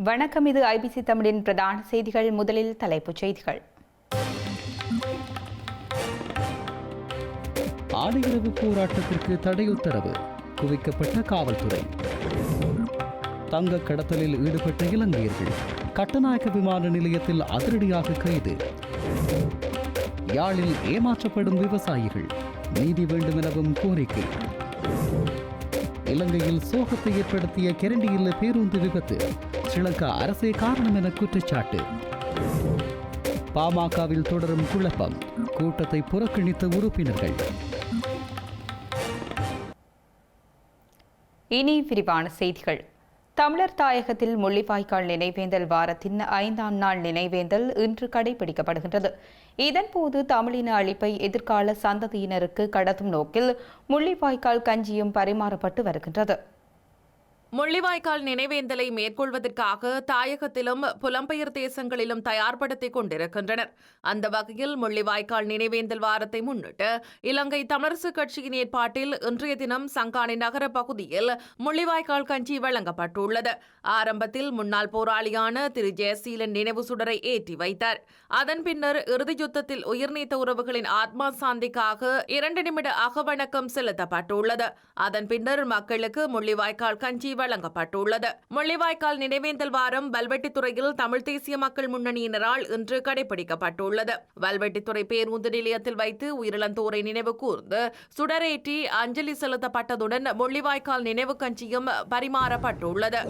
வணக்கம். இது ஐபிசி தமிழின் பிரதான செய்திகள். முதலில் தலைப்புச் செய்திகள். ஆணையிறவு போராட்டத்திற்கு தடை உத்தரவு, குவிக்கப்பட்ட காவல்துறை. தங்க கடத்தலில் ஈடுபட்ட இலங்கையர்கள் கட்டநாயக்க விமான நிலையத்தில் அதிரடியாக கைது. யாழில் ஏமாற்றப்படும் விவசாயிகள் நீதி வேண்டும் எனவும் கோரிக்கை. இலங்கையில் சோகத்தை ஏற்படுத்திய கெரண்டியில் பேருந்து விபத்து, ஸ்ரீலங்கா அரசே காரணம் என குற்றச்சாட்டு. பாமகவில் தொடரும் குழப்பம், கூட்டத்தை புறக்கணித்த உறுப்பினர்கள். இனி விரிவான செய்திகள். தமிழர் தாயகத்தில் முள்ளிவாய்க்கால் நினைவேந்தல் வாரத்தின் 5ஆம் நாள் நினைவேந்தல் இன்று கடைபிடிக்கப்படுகின்றது. இதன்போது தமிழின அழிப்பை எதிர்கால சந்ததியினருக்கு கடத்தும் நோக்கில் முள்ளிவாய்க்கால் கஞ்சியும் பரிமாறப்பட்டு வருகின்றது. முள்ளிவாய்க்கால் நினைவேந்தலை மேற்கொள்வதற்காக தாயகத்திலும் புலம்பெயர் தேசங்களிலும் தயார்படுத்திக் கொண்டிருக்கின்றனர். அந்த வகையில் முள்ளிவாய்க்கால் நினைவேந்தல் வாரத்தை முன்னிட்டு இலங்கை தமிழரசுக் கட்சியின் ஏற்பாட்டில் இன்றைய தினம் சங்கானை நகர பகுதியில் முள்ளிவாய்க்கால் கஞ்சி வழங்கப்பட்டுள்ளது. ஆரம்பத்தில் முன்னாள் போராளியான திரு ஜெயசீலன் நினைவு சுடரை ஏற்றி வைத்தார். அதன் பின்னர் இறுதி யுத்தத்தில் உயிர்நீத்த உறவுகளின் ஆத்மா சாந்திக்காக 2 நிமிட அகவணக்கம் செலுத்தப்பட்டுள்ளது. அதன் பின்னர் மக்களுக்கு முள்ளிவாய்க்கால் கஞ்சி வழங்கப்பட்டுள்ளது. முள்ளிவாய்க்கால் நினைவேந்தல் வாரம் வல்வெட்டித்துறையில் தமிழ் தேசிய மக்கள் முன்னணியினரால் இன்று கடைபிடிக்கப்பட்டுள்ளது. வல்வெட்டித்துறை பேருந்து நிலையத்தில் வைத்து உயிரிழந்தோரை நினைவு கூர்ந்து சுடரேற்றி அஞ்சலி செலுத்தப்பட்டதுடன் முள்ளிவாய்க்கால் நினைவு கஞ்சியும் பரிமாறப்பட்டுள்ளது.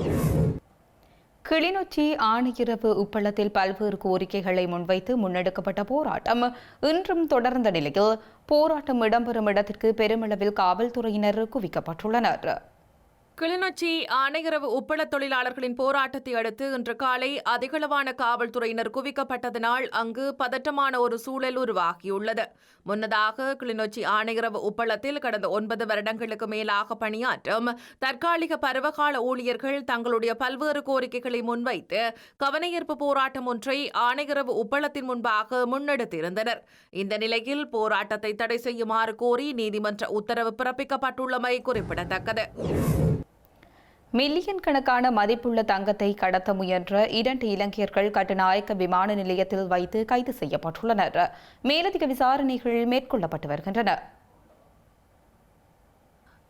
கிளிநொச்சி ஆணையிறவு உப்பளத்தில் பல்வேறு கோரிக்கைகளை முன்வைத்து முன்னெடுக்கப்பட்ட போராட்டம் இன்றும் தொடர்ந்த நிலையில் போராட்டம் இடம்பெறும் இடத்திற்கு பெருமளவில் காவல்துறையினர் குவிக்கப்பட்டுள்ளனர். கிளிநொச்சி ஆணையரவு உப்பள தொழிலாளர்களின் போராட்டத்தை அடுத்து இன்று காலை அதிகளவான காவல்துறையினர் குவிக்கப்பட்டதனால் அங்கு பதற்றமான ஒரு சூழல் உருவாகியுள்ளது. முன்னதாக கிளிநொச்சி ஆணையரவு உப்பளத்தில் கடந்த 9 வருடங்களுக்கு மேலாக பணியாற்றும் தற்காலிக பருவகால ஊழியர்கள் தங்களுடைய பல்வேறு கோரிக்கைகளை முன்வைத்து கவனஈர்ப்பு போராட்டம் ஒன்றை ஆணையரவு உப்பளத்தின் முன்பாக முன்னெடுத்திருந்தனர். இந்த நிலையில் போராட்டத்தை தடை செய்யுமாறு கோரி நீதிமன்ற உத்தரவு பிறப்பிக்கப்பட்டுள்ளமை குறிப்பிடத்தக்கது. மில்லியன் கணக்கான மதிப்புள்ள தங்கத்தை கடத்த முயன்ற 2 இலங்கையர்கள் கட்டுநாயக்க விமான நிலையத்தில் வைத்து கைது செய்யப்பட்டுள்ளனர். மேலதிக விசாரணைகள் மேற்கொள்ளப்பட்டு வருகின்றன.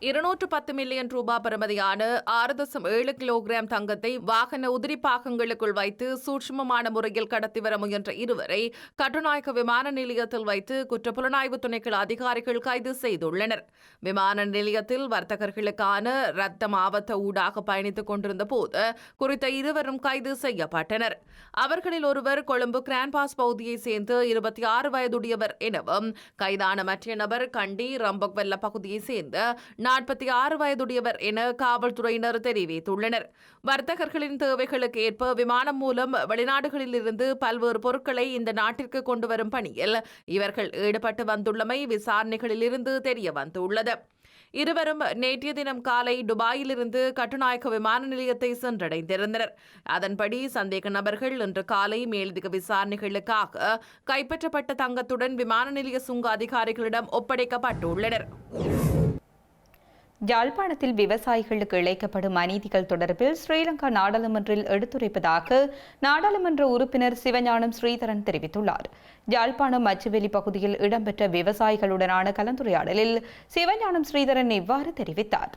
210 மில்லியன் ரூபாய் பெறுமதியான 6.7 கிலோகிராம் தங்கத்தை வாகன உதிரி பாகங்களுக்குள் வைத்து சூட்சுமமான முறையில் கடத்தி வர முயன்ற இருவரை கட்டுநாயக்க விமான நிலையத்தில் வைத்து குற்றப்புலனாய்வு துணைக்கள அதிகாரிகள் கைது செய்துள்ளனர். விமான நிலையத்தில் வர்த்தகர்களுக்கான ரத்த மாவட்ட ஊடாக பயணித்துக் கொண்டிருந்த போது குறித்த இருவரும் கைது செய்யப்பட்டனர். அவர்களில் ஒருவர் கொழும்பு கிராண்ட்பாஸ் பகுதியைச் சேர்ந்த 26 வயதுடையவர் எனவும் கைதான மற்ற நபர் கண்டி ரம்பொக்வெல்ல பகுதியைச் சேர்ந்த 46 வயதுடையவர் என காவல்துறையினர் தெரிவித்துள்ளனர். வர்த்தகர்களின் தேவைகளுக்கு ஏற்ப விமானம் மூலம் வெளிநாடுகளில் இருந்து பல்வேறு பொருட்களை இந்த நாட்டிற்கு கொண்டு வரும் பணியில் இவர்கள் ஈடுபட்டு வந்துள்ளமை விசாரணைகளில் இருந்து தெரிய வந்துள்ளது. இருவரும் நேற்றைய தினம் காலை துபாயிலிருந்து கட்டுநாயக்க விமான நிலையத்தை சென்றடைந்திருந்தனர். அதன்படி சந்தேக நபர்கள் இன்று காலை மேலதிக விசாரணைகளுக்காக கைப்பற்றப்பட்ட தங்கத்துடன் விமான நிலைய சுங்க அதிகாரிகளிடம் ஒப்படைக்கப்பட்டுள்ளனர். யாழ்ப்பாணத்தில் விவசாயிகளுக்கு இழைக்கப்படும் அநீதிகள் தொடர்பில் ஸ்ரீலங்கா நாடாளுமன்றில் எடுத்துரைப்பதாக நாடாளுமன்ற உறுப்பினர் சிவஞானம் ஸ்ரீதரன் தெரிவித்துள்ளார். யாழ்ப்பாணம் மச்சுவெளி பகுதியில் இடம்பெற்ற விவசாயிகளுடனான கலந்துரையாடலில் சிவஞானம் ஸ்ரீதரன் இவ்வாறு தெரிவித்தார்.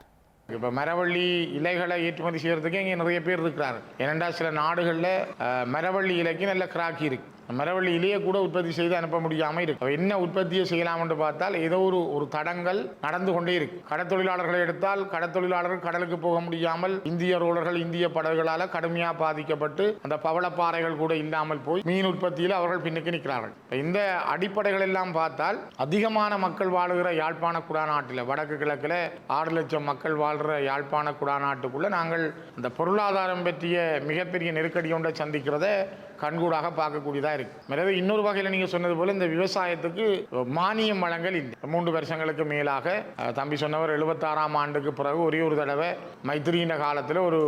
இப்போ மரவள்ளி இலைகளை ஏற்றுமதி செய்யறதுக்கு இங்கே நிறைய பேர் இருக்கிறாங்க. ஏனென்றால் சில நாடுகளில் மரவள்ளி இலைக்கு நல்ல கிராக்கி இருக்கு. மரவள்ளி இலையை கூட உற்பத்தி செய்து அனுப்ப முடியாமல் இருக்கு. என்ன உற்பத்தியை செய்யலாம் என்று பார்த்தால் ஏதோ ஒரு தடங்கள் நடந்து கொண்டே இருக்கு. கடற்தொழிலாளர்களை எடுத்தால் கடற்தொழிலாளர்கள் கடலுக்கு போக முடியாமல் இந்திய ரோலர்கள் இந்திய படகுகளால் கடுமையாக பாதிக்கப்பட்டு அந்த பவளப்பாறைகள் கூட இல்லாமல் போய் மீன் உற்பத்தியில் அவர்கள் பின்னுக்கு நிற்கிறார்கள். இந்த அடிப்படைகள் எல்லாம் பார்த்தால் அதிகமான மக்கள் வாழுகிற யாழ்ப்பாண குடாநாட்டில் வடக்கு கிழக்கில் 6 லட்சம் மக்கள் வாழ்கிற யாழ்ப்பாண குடாநாட்டுக்குள்ள நாங்கள் அந்த பொருளாதாரம் பற்றிய மிகப்பெரிய நெருக்கடி ஒன்றை சந்திக்கிறத கண்கூடாக பார்க்கக்கூடியதாக இருக்கு. எனவே இன்னொரு வகையில் நீங்கள் சொன்னது போல இந்த விவசாயத்துக்கு மானியம் வழங்கல் இல்லை. 3 வருஷங்களுக்கு மேலாக தம்பி சொன்னவர் 76ஆம் ஆண்டுக்கு பிறகு ஒரே ஒரு தடவை மைத்திரியின் காலத்தில் ஒரு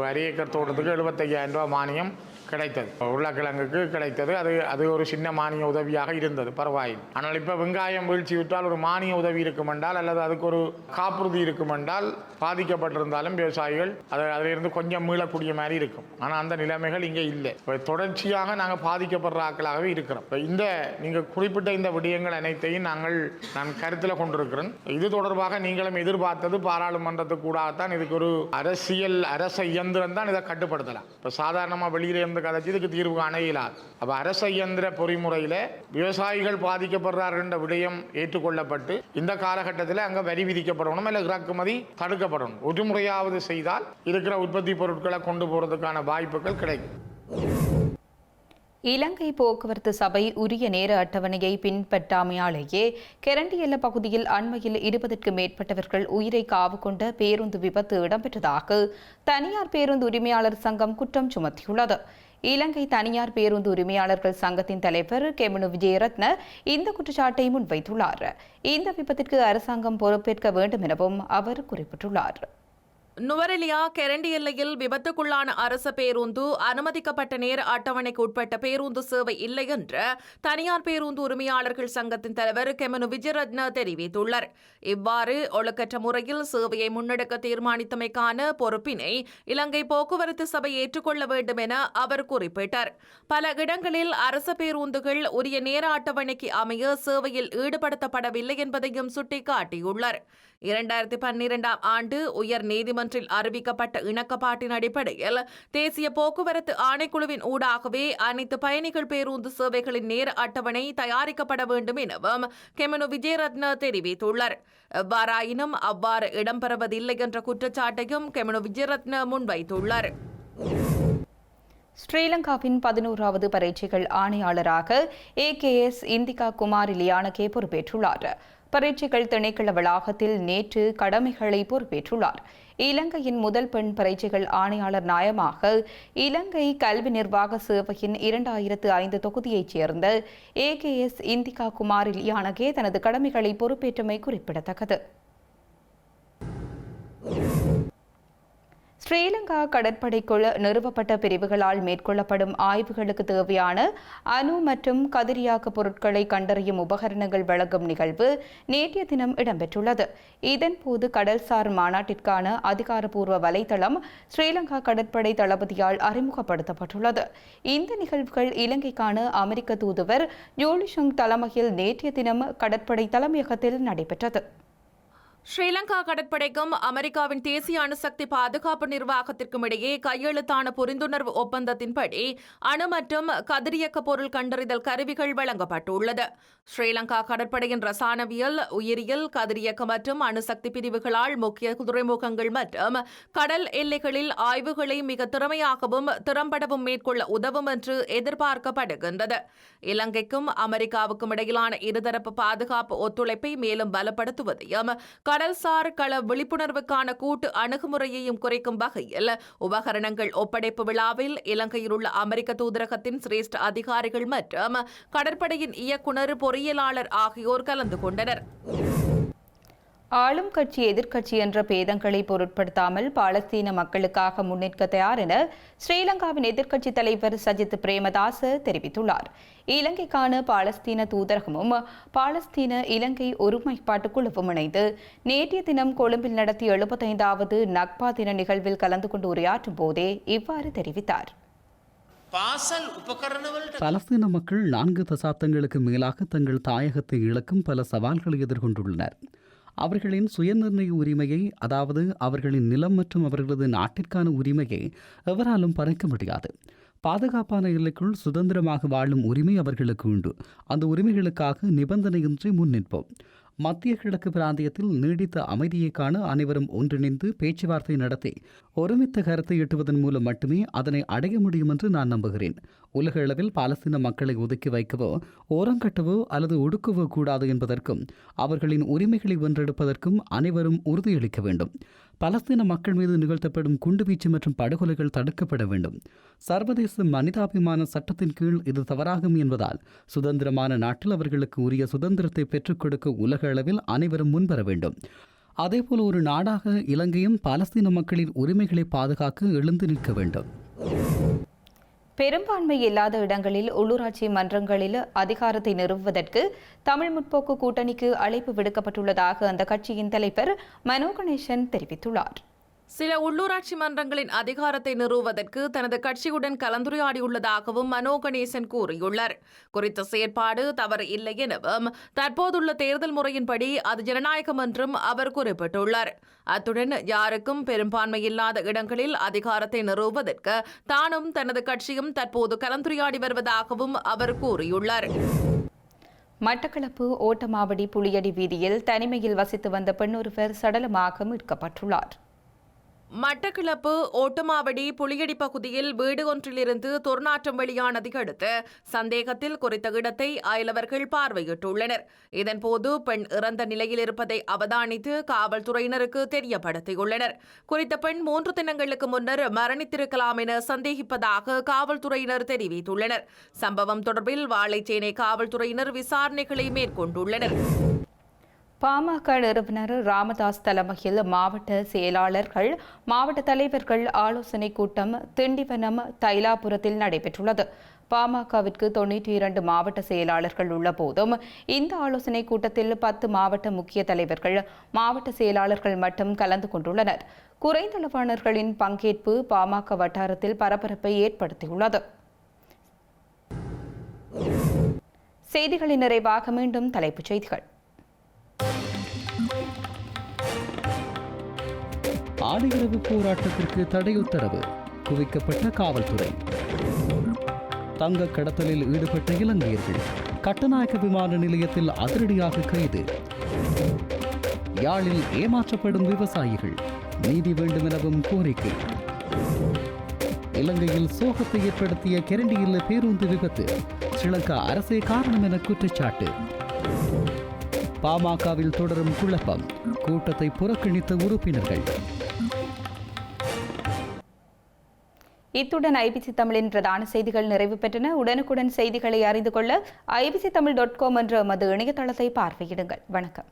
1 ஏக்கர் தோட்டத்துக்கு 75,000 ரூபாய் மானியம் கிடைத்தது. உருளைக்கிழங்குக்கு கிடைத்தது. அது ஒரு சின்ன மானிய உதவியாக இருந்தது, பரவாயில்லை. ஆனால் இப்போ வெங்காயம் வீழ்ச்சி விட்டால் ஒரு மானிய உதவி இருக்குமென்றால் அல்லது அதுக்கு ஒரு காப்புறுதி இருக்குமென்றால் பாதிக்கப்பட்டிருந்தாலும் விவசாயிகள் அதிலிருந்து கொஞ்சம் மீளக்கூடிய மாதிரி இருக்கும். ஆனால் அந்த நிலைமைகள் இங்கே இல்லை. இப்போ தொடர்ச்சியாக நாங்கள் பாதிக்கப்படுற ஆட்களாகவே இருக்கிறோம். இப்போ இந்த நீங்கள் குறிப்பிட்ட இந்த விடயங்கள் அனைத்தையும் நான் கருத்தில் கொண்டிருக்கிறேன். இது தொடர்பாக நீங்களும் எதிர்பார்த்தது பாராளுமன்றத்துக்கு கூடாகத்தான் இதுக்கு ஒரு அரச இயந்திரம் தான் இதை கட்டுப்படுத்தலாம். இப்போ சாதாரணமாக வெளியில இருந்து கதைச்சி இதுக்கு தீர்வு காண இயலாது. அப்போ அரச இயந்திர பொறிமுறையில் விவசாயிகள் பாதிக்கப்படுறார்கள் என்ற விடயம் ஏற்றுக்கொள்ளப்பட்டு இந்த காலகட்டத்தில் அங்கே வரி விதிக்கப்படணும், இல்லை இறக்குமதி தடுக்கப்படணும். ஒரு முறையாவது செய்தால் இருக்கிற உற்பத்தி பொருட்களை கொண்டு போகிறதுக்கான வாய்ப்புகள் கிடைக்கும். இலங்கை போக்குவரத்து சபை உரிய நேர அட்டவணையை பின்பற்றாமையாலேயே கெரண்டியல்ல பகுதியில் அண்மையில் 20க்கும் மேற்பட்டவர்கள் உயிரை காவு கொண்ட பேருந்து விபத்து இடம்பெற்றதாக தனியார் பேருந்து உரிமையாளர் சங்கம் குற்றம் சுமத்தியுள்ளது. இலங்கை தனியார் பேருந்து உரிமையாளர்கள் சங்கத்தின் தலைவர் கெமனு விஜயரத்ன இந்த குற்றச்சாட்டை முன்வைத்துள்ளார். இந்த விபத்திற்கு அரசாங்கம் பொறுப்பேற்க வேண்டும் எனவும் அவர் குறிப்பிட்டுள்ளார். நுவரெலியா கெரண்டி எல்லையில் விபத்துக்குள்ளான அரச பேருந்து அனுமதிக்கப்பட்ட நேர அட்டவணைக்கு உட்பட்ட பேருந்து சேவை இல்லை என்று தனியார் பேருந்து உரிமையாளர்கள் சங்கத்தின் தலைவர் கெமனு விஜயரத்ன தெரிவித்துள்ளார். இவ்வாறு ஒழுக்கற்ற முறையில் சேவையை முன்னெடுக்க தீர்மானித்தமைக்கான பொறுப்பினை இலங்கை போக்குவரத்து சபை ஏற்றுக்கொள்ள வேண்டும் என அவர் குறிப்பிட்டார். பல இடங்களில் அரச பேருந்துகள் உரிய நேர அட்டவணைக்கு அமைய சேவையில் ஈடுபடுத்தப்படவில்லை என்பதையும் சுட்டிக்காட்டியுள்ளார். 2012ஆம் ஆண்டு உயர் நீதிமன்றில் அறிவிக்கப்பட்ட இணக்கப்பாட்டின் அடிப்படையில் தேசிய போக்குவரத்து ஆணைக்குழுவின் ஊடாகவே அனைத்து பயணிகள் பேருந்து சேவைகளின் நேர அட்டவணை தயாரிக்கப்பட வேண்டும் எனவும் கெமனு விஜயரத்ன தெரிவித்துள்ளார். எவ்வாறாயினும் அவ்வாறு இடம்பெறுவதில்லை என்ற குற்றச்சாட்டையும் கெமனு விஜயரத்ன முன்வைத்துள்ளார். ஸ்ரீலங்காவின் 11வது பரீட்சைகள் ஆணையாளராக AKS இந்திகா குமார் லியானகே பொறுப்பேற்றுள்ளார். பரீட்சைகள் திணைக்கள வளாகத்தில் நேற்று கடமைகளை பொறுப்பேற்றுள்ளார். இலங்கையின் முதல் பெண் பரீட்சைகள் ஆணையாளர் நாயமாக இலங்கை கல்வி நிர்வாக சேவையின் 2005 தொகுதியைச் சேர்ந்த AKS இந்திகா குமார் லியானகே தனது கடமைகளை பொறுப்பேற்றமை குறிப்பிடத்தக்கது. ஸ்ரீலங்கா கடற்படைக்குள் நிறுவப்பட்ட பிரிவுகளால் மேற்கொள்ளப்படும் ஆய்வுகளுக்கு தேவையான அணு மற்றும் கதிரியாக்க பொருட்களை கண்டறியும் உபகரணங்கள் வழங்கும் நிகழ்வு நேற்றைய தினம் இடம்பெற்றுள்ளது. இதன்போது கடல்சார் மாநாட்டிற்கான அதிகாரப்பூர்வ வலைதளம் ஸ்ரீலங்கா கடற்படை தளபதியால் அறிமுகப்படுத்தப்பட்டுள்ளது. இந்த நிகழ்வுகள் இலங்கைக்கான அமெரிக்க தூதுவர் ஜோலிஷங் தலைமையில் நேற்றைய தினம் கடற்படை தலைமையகத்தில் நடைபெற்றது. ஸ்ரீலங்கா கடற்படைக்கும் அமெரிக்காவின் தேசிய அணுசக்தி பாதுகாப்பு நிர்வாகத்திற்கும் இடையே கையெழுத்தான புரிந்துணர்வு ஒப்பந்தத்தின்படி அணு மற்றும் கதிரியக்க பொருள் கண்டறிதல் கருவிகள் வழங்கப்பட்டுள்ளது. ஸ்ரீலங்கா கடற்படையின் ரசாயனவியல், உயிரியல், கதிரியக்க மற்றும் அணுசக்தி பிரிவுகளால் முக்கிய துறைமுகங்கள் மற்றும் கடல் எல்லைகளில் ஆய்வுகளை மிக திறமையாகவும் திறம்படவும் மேற்கொள்ள உதவும் என்று எதிர்பார்க்கப்படுகின்றது. இலங்கைக்கும் அமெரிக்காவுக்கும் இடையிலான இருதரப்பு பாதுகாப்பு ஒத்துழைப்பை மேலும் பலப்படுத்துவதையும் கடல்சார் கள விழிப்புணர்வுக்கான கூட்டு அணுகுமுறையையும் குறைக்கும் வகையில் உபகரணங்கள் ஒப்படைப்பு விழாவில் இலங்கையில் உள்ள அமெரிக்க தூதரகத்தின் சிரேஷ்ட அதிகாரிகள் மற்றும் கடற்படையின் இயக்குநர், பொறியியலாளர் ஆகியோர் கலந்து கொண்டனர். ஆளும் கட்சி எதிர்க்கட்சி என்ற பேதங்களை பொருட்படுத்தாமல் பாலஸ்தீன மக்களுக்காக முன்னிற்க தயார் என ஸ்ரீலங்காவின் எதிர்க்கட்சித் தலைவர் சஜித் பிரேமதாச தெரிவித்துள்ளார். இலங்கைக்கான பாலஸ்தீன தூதரகமும் பாலஸ்தீன இலங்கை ஒருமைப்பாட்டு குழுவும் இணைந்து நேற்றைய தினம் கொழும்பில் நடத்திய 75வது நக்பா தின நிகழ்வில் கலந்து கொண்டு உரையாற்றும் போதே இவ்வாறு தெரிவித்தார். பாலஸ்தீன மக்கள் 4 தசாப்தங்களுக்கு மேலாக தங்கள் தாயகத்தை இழக்கும் பல சவால்களை எதிர்கொண்டுள்ளனர். அவர்களின் சுயநிர்ணய உரிமையை, அதாவது அவர்களின் நிலம் மற்றும் அவர்களது நாட்டிற்கான உரிமையை எவராலும் பறிக்க முடியாது. பாதுகாப்பான எல்லைக்குள் சுதந்திரமாக வாழும் உரிமை அவர்களுக்கு உண்டு. அந்த உரிமைகளுக்காக நிபந்தனையின்றி முன்னிற்போம். மத்திய கிழக்கு பிராந்தியத்தில் நீடித்த அமைதியை காண அனைவரும் ஒன்றிணைந்து பேச்சுவார்த்தை நடத்தி ஒருமித்த கருத்தை எட்டுவதன் மூலம் மட்டுமே அதனை அடைய முடியும் என்று நான் நம்புகிறேன். உலக அளவில் பாலஸ்தீன மக்களை ஒதுக்கி வைக்கவோ, ஓரங்கட்டவோ அல்லது ஒடுக்கவோ கூடாது என்பதற்கும் அவர்களின் உரிமைகளை வென்றெடுப்பதற்கும் அனைவரும் உறுதியளிக்க வேண்டும். பாலஸ்தீன மக்கள் மீது நிகழ்த்தப்படும் குண்டுவீச்சு மற்றும் படுகொலைகள் தடுக்கப்பட வேண்டும். சர்வதேச மனிதாபிமான சட்டத்தின் கீழ் இது தவறாகும் என்பதால் சுதந்திரமான நாட்டில் அவர்களுக்கு உரிய சுதந்திரத்தை பெற்றுக் கொடுக்க உலக அளவில் அனைவரும் முன்வர வேண்டும். அதேபோல் ஒரு நாடாக இலங்கையும் பாலஸ்தீன மக்களின் உரிமைகளை பாதுகாக்க எழுந்து நிற்க வேண்டும். பெரும்பான்மை இல்லாத இடங்களில் உள்ளூராட்சி மன்றங்களில் அதிகாரத்தை நிறுவுவதற்கு தமிழ் முற்போக்கு கூட்டணிக்கு அழைப்பு விடுக்கப்பட்டுள்ளதாக அந்த கட்சியின் தலைவர் மனோ கணேசன் தெரிவித்துள்ளார். சில உள்ளூராட்சி மன்றங்களின் அதிகாரத்தை நிறுவுவதற்கு தனது கட்சியுடன் கலந்துரையாடியுள்ளதாகவும் மனோ கணேசன் கூறியுள்ளார். குறித்த செயற்பாடு தவறு இல்லை எனவும் தற்போதுள்ள தேர்தல் முறையின்படி அது ஜனநாயகம் என்றும் அவர் குறிப்பிட்டுள்ளார். அத்துடன் யாருக்கும் பெரும்பான்மை இல்லாத இடங்களில் அதிகாரத்தை நிறுவுவதற்கு தானும் தனது கட்சியும் தற்போது கலந்துரையாடி வருவதாகவும் அவர் கூறியுள்ளார். மட்டக்களப்பு ஓட்டமாவடி புளியடி வீதியில் தனிமையில் வசித்து வந்த பெண்ணொருவர் சடலமாக மீட்கப்பட்டுள்ளார். மட்டக்களப்பு ஓட்டமாவடி புளியடி பகுதியில் வீடு ஒன்றிலிருந்து துர்நாற்றம் வெளியானதை அடுத்து சந்தேகத்தில் குறித்த இடத்தை அயலவர்கள் பார்வையிட்டுள்ளனர். இதன்போது பெண் இறந்த நிலையில் இருப்பதை அவதானித்து காவல்துறையினருக்கு தெரியப்படுத்தியுள்ளனர். குறித்த பெண் 3 தினங்களுக்கு முன்னர் மரணித்திருக்கலாம் என சந்தேகிப்பதாக காவல்துறையினர் தெரிவித்துள்ளனர். சம்பவம் தொடர்பில் வாழைச்சேனை காவல்துறையினர் விசாரணைகளை மேற்கொண்டுள்ளனர். பாமக நிறுவனர் ராமதாஸ் தலைமையில் மாவட்ட செயலாளர்கள், மாவட்ட தலைவர்கள் ஆலோசனை கூட்டம் திண்டிவனம் தைலாபுரத்தில் நடைபெற்றுள்ளது. பாமகவிற்கு 92 மாவட்ட செயலாளர்கள் உள்ள போதும் இந்த ஆலோசனை கூட்டத்தில் 10 மாவட்ட முக்கிய தலைவர்கள், மாவட்ட செயலாளர்கள் மட்டும் கலந்து கொண்டுள்ளனர். குறைந்தளவானர்களின் பங்கேற்பு பாமக வட்டாரத்தில் பரபரப்பை ஏற்படுத்தியுள்ளது. செய்திகளின் நிறைவாக மீண்டும் தலைப்புச் செய்திகள். ஆடியிரவு போராட்டத்திற்கு தடை உத்தரவு, குவிக்கப்பட்ட காவல்துறை. தங்க கடத்தலில் ஈடுபட்ட இலங்கையர்கள் கட்டநாயக்க விமான நிலையத்தில் அதிரடியாக கைது. யாழில் ஏமாற்றப்படும் விவசாயிகள் நீதி வேண்டும் எனவும் கோரிக்கை. இலங்கையில் சோகத்தை ஏற்படுத்திய கெரண்டியில் பேருந்து விபத்து, ஸ்ரீலங்கா அரசே காரணம் என குற்றச்சாட்டு. பாமகவில் தொடரும் குழப்பம், கூட்டத்தை புறக்கணித்த உறுப்பினர்கள். இத்துடன் ஐபிசி தமிழின் பிரதான செய்திகள் நிறைவு பெற்றன. உடனுக்குடன் செய்திகளை அறிந்து கொள்ள ibctamil.com என்ற எமது இணையதளத்தை பார்வையிடுங்கள். வணக்கம்.